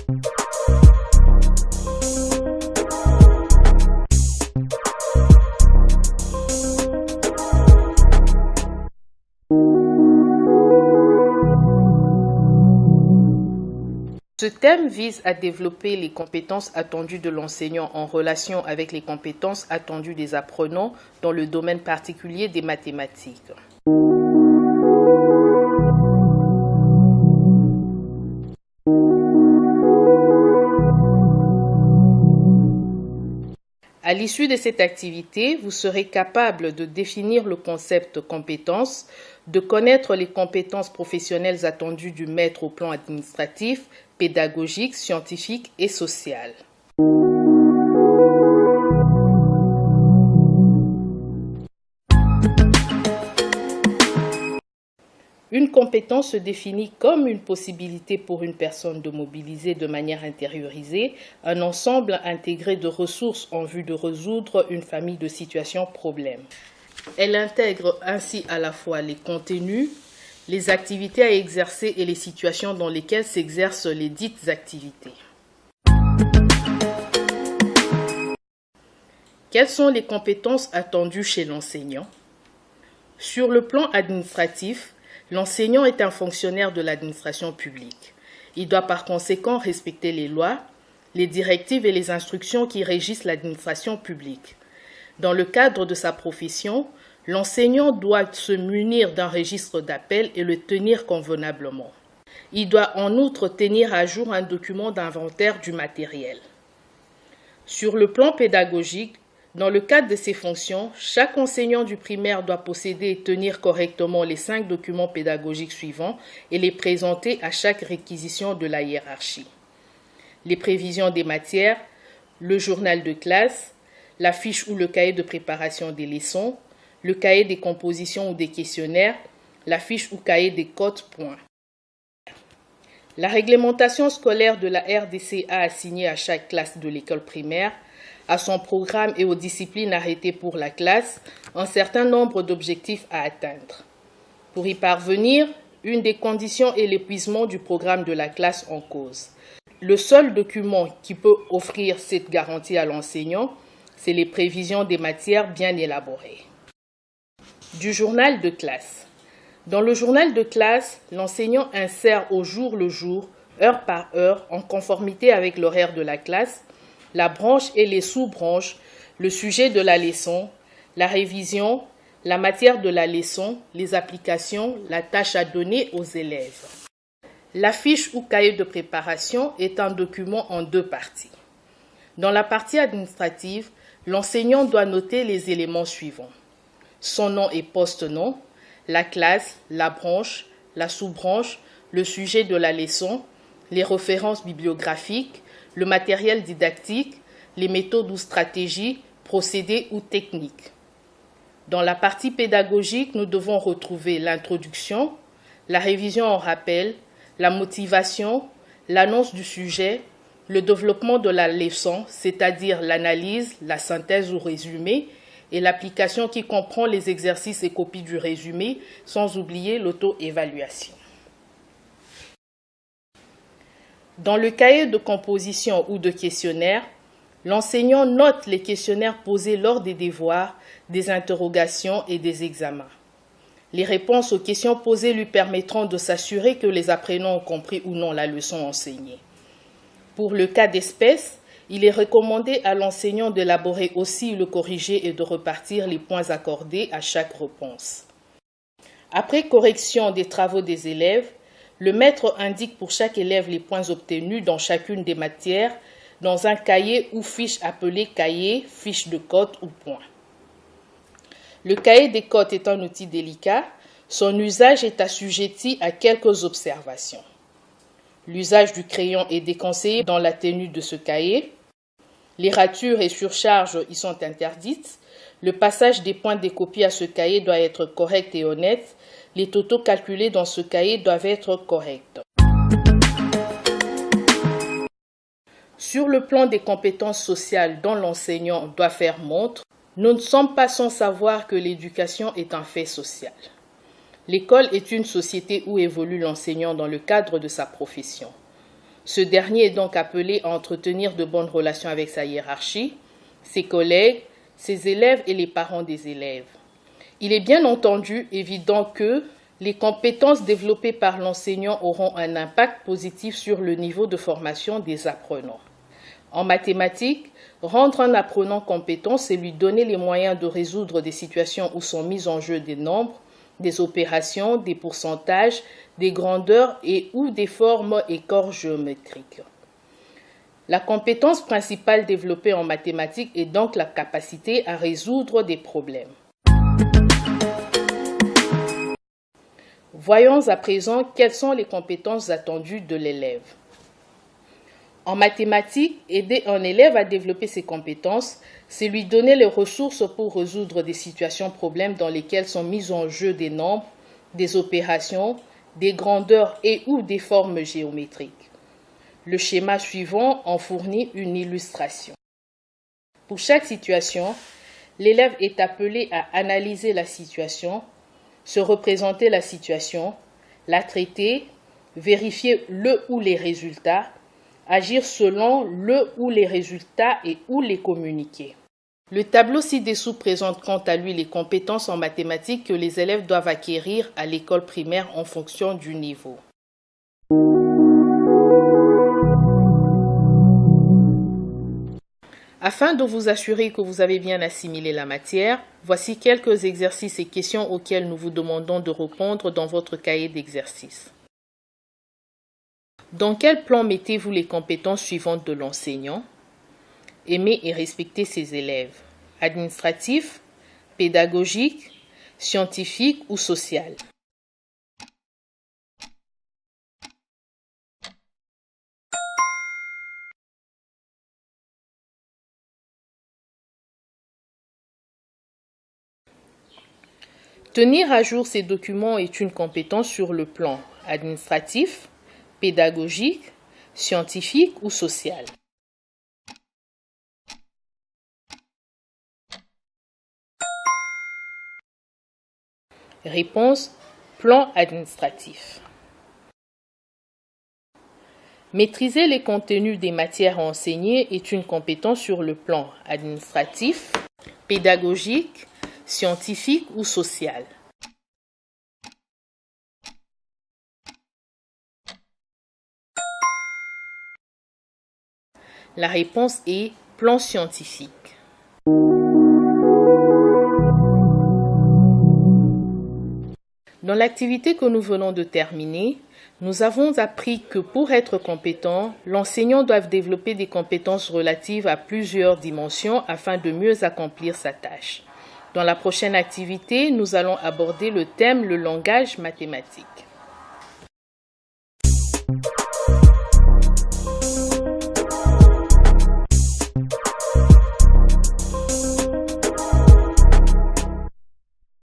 Ce thème vise à développer les compétences attendues de l'enseignant en relation avec les compétences attendues des apprenants dans le domaine particulier des mathématiques. À l'issue de cette activité, vous serez capable de définir le concept compétences, de connaître les compétences professionnelles attendues du maître au plan administratif, pédagogique, scientifique et social. Une compétence se définit comme une possibilité pour une personne de mobiliser de manière intériorisée un ensemble intégré de ressources en vue de résoudre une famille de situations problèmes. Elle intègre ainsi à la fois les contenus, les activités à exercer et les situations dans lesquelles s'exercent les dites activités. Quelles sont les compétences attendues chez l'enseignant? Sur le plan administratif, l'enseignant est un fonctionnaire de l'administration publique. Il doit par conséquent respecter les lois, les directives et les instructions qui régissent l'administration publique. Dans le cadre de sa profession, l'enseignant doit se munir d'un registre d'appel et le tenir convenablement. Il doit en outre tenir à jour un document d'inventaire du matériel. Sur le plan pédagogique, dans le cadre de ses fonctions, chaque enseignant du primaire doit posséder et tenir correctement les 5 documents pédagogiques suivants et les présenter à chaque réquisition de la hiérarchie. Les prévisions des matières, le journal de classe, la fiche ou le cahier de préparation des leçons, le cahier des compositions ou des questionnaires, la fiche ou cahier des codes points. La réglementation scolaire de la RDC a assigné à chaque classe de l'école primaire, à son programme et aux disciplines arrêtées pour la classe, un certain nombre d'objectifs à atteindre. Pour y parvenir, une des conditions est l'épuisement du programme de la classe en cause. Le seul document qui peut offrir cette garantie à l'enseignant, c'est les prévisions des matières bien élaborées. Du journal de classe. Dans le journal de classe, l'enseignant insère au jour le jour, heure par heure, en conformité avec l'horaire de la classe, la branche et les sous-branches, le sujet de la leçon, la révision, la matière de la leçon, les applications, la tâche à donner aux élèves. La fiche ou cahier de préparation est un document en 2 parties. Dans la partie administrative, l'enseignant doit noter les éléments suivants: son nom et poste-nom, la classe, la branche, la sous-branche, le sujet de la leçon, les références bibliographiques, le matériel didactique, les méthodes ou stratégies, procédés ou techniques. Dans la partie pédagogique, nous devons retrouver l'introduction, la révision en rappel, la motivation, l'annonce du sujet, le développement de la leçon, c'est-à-dire l'analyse, la synthèse ou résumé, et l'application qui comprend les exercices et copies du résumé, sans oublier l'auto-évaluation. Dans le cahier de composition ou de questionnaire, l'enseignant note les questionnaires posés lors des devoirs, des interrogations et des examens. Les réponses aux questions posées lui permettront de s'assurer que les apprenants ont compris ou non la leçon enseignée. Pour le cas d'espèce, il est recommandé à l'enseignant d'élaborer aussi le corrigé et de repartir les points accordés à chaque réponse. Après correction des travaux des élèves, le maître indique pour chaque élève les points obtenus dans chacune des matières dans un cahier ou fiche appelé cahier, fiche de code ou point. Le cahier des codes est un outil délicat. Son usage est assujetti à quelques observations. L'usage du crayon est déconseillé dans la tenue de ce cahier. Les ratures et surcharges y sont interdites. Le passage des points des copies à ce cahier doit être correct et honnête. Les totaux calculés dans ce cahier doivent être corrects. Sur le plan des compétences sociales dont l'enseignant doit faire montre, nous ne sommes pas sans savoir que l'éducation est un fait social. L'école est une société où évolue l'enseignant dans le cadre de sa profession. Ce dernier est donc appelé à entretenir de bonnes relations avec sa hiérarchie, ses collègues, ses élèves et les parents des élèves. Il est bien entendu évident que les compétences développées par l'enseignant auront un impact positif sur le niveau de formation des apprenants. En mathématiques, rendre un apprenant compétent, c'est lui donner les moyens de résoudre des situations où sont mis en jeu des nombres, des opérations, des pourcentages, des grandeurs et ou des formes et corps géométriques. La compétence principale développée en mathématiques est donc la capacité à résoudre des problèmes. Voyons à présent quelles sont les compétences attendues de l'élève. En mathématiques, aider un élève à développer ses compétences, c'est lui donner les ressources pour résoudre des situations problèmes dans lesquelles sont mis en jeu des nombres, des opérations, des grandeurs et ou des formes géométriques. Le schéma suivant en fournit une illustration. Pour chaque situation, l'élève est appelé à analyser la situation, se représenter la situation, la traiter, vérifier le ou les résultats, agir selon le ou les résultats et ou les communiquer. Le tableau ci-dessous présente quant à lui les compétences en mathématiques que les élèves doivent acquérir à l'école primaire en fonction du niveau. Afin de vous assurer que vous avez bien assimilé la matière, voici quelques exercices et questions auxquels nous vous demandons de répondre dans votre cahier d'exercices. Dans quel plan mettez-vous les compétences suivantes de l'enseignant? Aimer et respecter ses élèves. Administratif, pédagogique, scientifique ou social? Tenir à jour ces documents est une compétence sur le plan administratif, pédagogique, scientifique ou social? Réponse: plan administratif. Maîtriser les contenus des matières enseignées est une compétence sur le plan administratif, pédagogique, scientifique ou social? La réponse est plan scientifique. Dans l'activité que nous venons de terminer, nous avons appris que pour être compétent, l'enseignant doit développer des compétences relatives à plusieurs dimensions afin de mieux accomplir sa tâche. Dans la prochaine activité, nous allons aborder le thème « Le langage mathématique ».